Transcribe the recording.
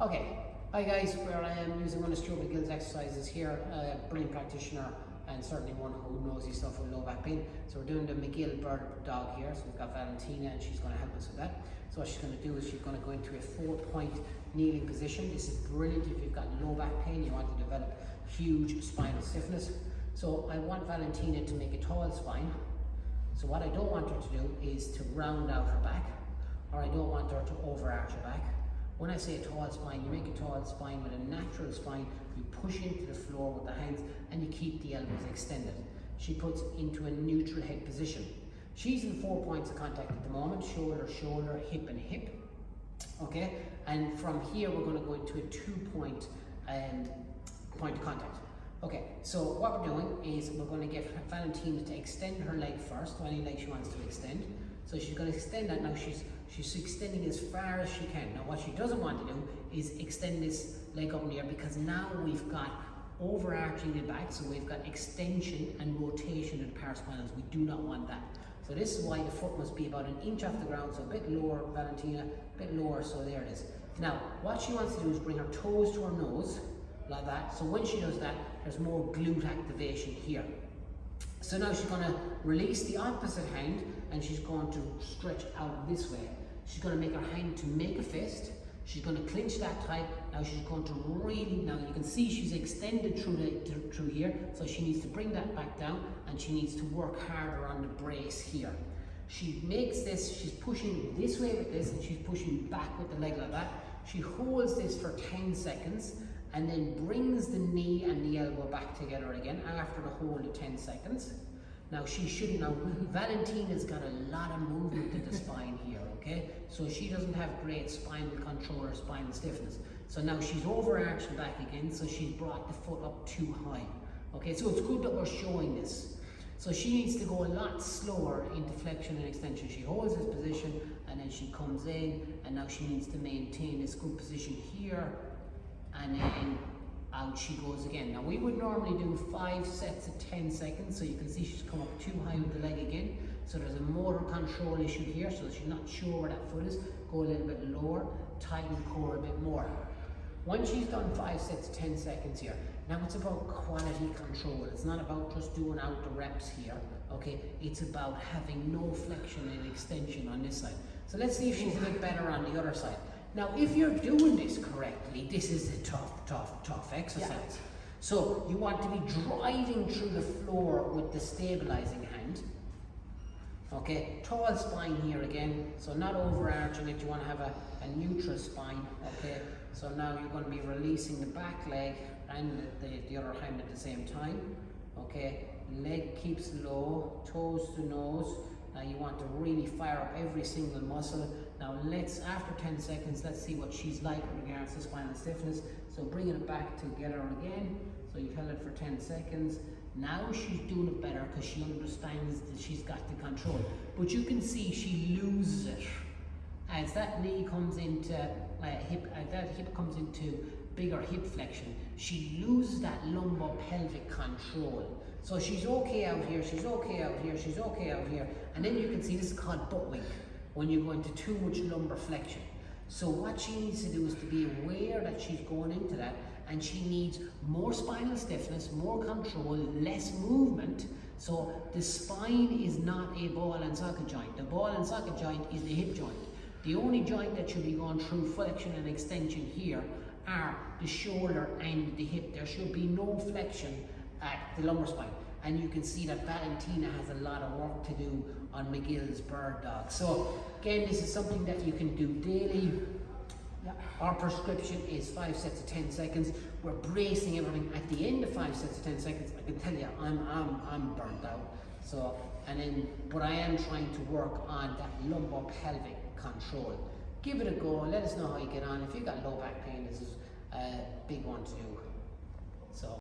Okay, hi guys, where I am using one of Stuart McGill's exercises here, brilliant practitioner and certainly one who knows his stuff with low back pain. So we're doing the McGill bird dog here, so we've got Valentina and she's going to help us with that. So what she's going to do is she's going to go into a 4-point kneeling position. This is brilliant if you've got low back pain, you want to develop huge spinal stiffness. So I want Valentina to make a tall spine. So what I don't want her to do is to round out her back, or I don't want her to overarch her back. When I say a tall spine, you make a tall spine with a natural spine, you push into the floor with the hands and you keep the elbows extended. She puts into a neutral head position. She's in 4 points of contact at the moment, shoulder, shoulder, hip and hip. Okay, and from here we're going to go into a 2-point point of contact. Okay, so what we're doing is we're going to get Valentina to extend her leg first, any leg she wants to extend. So she's going to extend that. Now she's extending as far as she can. Now what she doesn't want to do is extend this leg up in the air, because now we've got overarching the back, so we've got extension and rotation of the paraspinals. We do not want that. So this is why the foot must be about 1 inch off the ground, so a bit lower, Valentina, a bit lower, so there it is. Now what she wants to do is bring her toes to her nose, like that. So when she does that, there's more glute activation here. So now she's going to release the opposite hand and she's going to stretch out this way. She's going to make her hand to make a fist. She's going to clench that tight. Now she's going to really, now you can see she's extended through here, so she needs to bring that back down and she needs to work harder on the brace here. She makes this, she's pushing this way with this and she's pushing back with the leg like that. She holds this for 10 seconds and then brings the knee and the elbow back together again after the hold of 10 seconds. Now she shouldn't, now Valentina's got a lot of movement to the spine here, okay? So she doesn't have great spinal control or spinal stiffness. So now she's overarched back again, so she's brought the foot up too high. Okay, so it's good that we're showing this. So she needs to go a lot slower into flexion and extension. She holds this position and then she comes in, and now she needs to maintain this good position here, and then out she goes again. Now we would normally do 5 sets of 10 seconds, so you can see she's come up too high with the leg again. So there's a motor control issue here, so she's not sure where that foot is. Go a little bit lower, tighten the core a bit more. Once she's done 5 sets of 10 seconds here, now it's about quality control. It's not about just doing out the reps here, okay? It's about having no flexion and extension on this side. So let's see if she's a bit better on the other side. Now, if you're doing this correctly, this is a tough exercise. Yeah. So you want to be driving through the floor with the stabilising hand. Okay, tall spine here again. So not overarching it, you want to have a neutral spine. Okay, so now you're going to be releasing the back leg and the other hand at the same time. Okay, leg keeps low, toes to nose. Now you want to really fire up every single muscle. Now after 10 seconds, let's see what she's like with regards to spinal stiffness. So bringing it back together again. So you've held it for 10 seconds. Now she's doing it better because she understands that she's got the control. But you can see she loses it. As that knee comes into that hip comes into bigger hip flexion, she loses that lumbar-pelvic control. So she's okay out here, she's okay out here, she's okay out here, and then you can see this is called butt wink, when you go into too much lumbar flexion. So what she needs to do is to be aware that she's going into that, and she needs more spinal stiffness, more control, less movement. So the spine is not a ball and socket joint. The ball and socket joint is the hip joint. The only joint that should be going through flexion and extension here are the shoulder and the hip. There should be no flexion at the lumbar spine. And you can see that Valentina has a lot of work to do on McGill's bird dog. So again, this is something that you can do daily. Our prescription is 5 sets of 10 seconds. We're bracing everything. At the end of 5 sets of 10 seconds, I can tell you I'm burnt out. So, but I am trying to work on that lumbar pelvic control. Give it a go. Let us know how you get on. If you've got low back pain, this is a big one to do. So.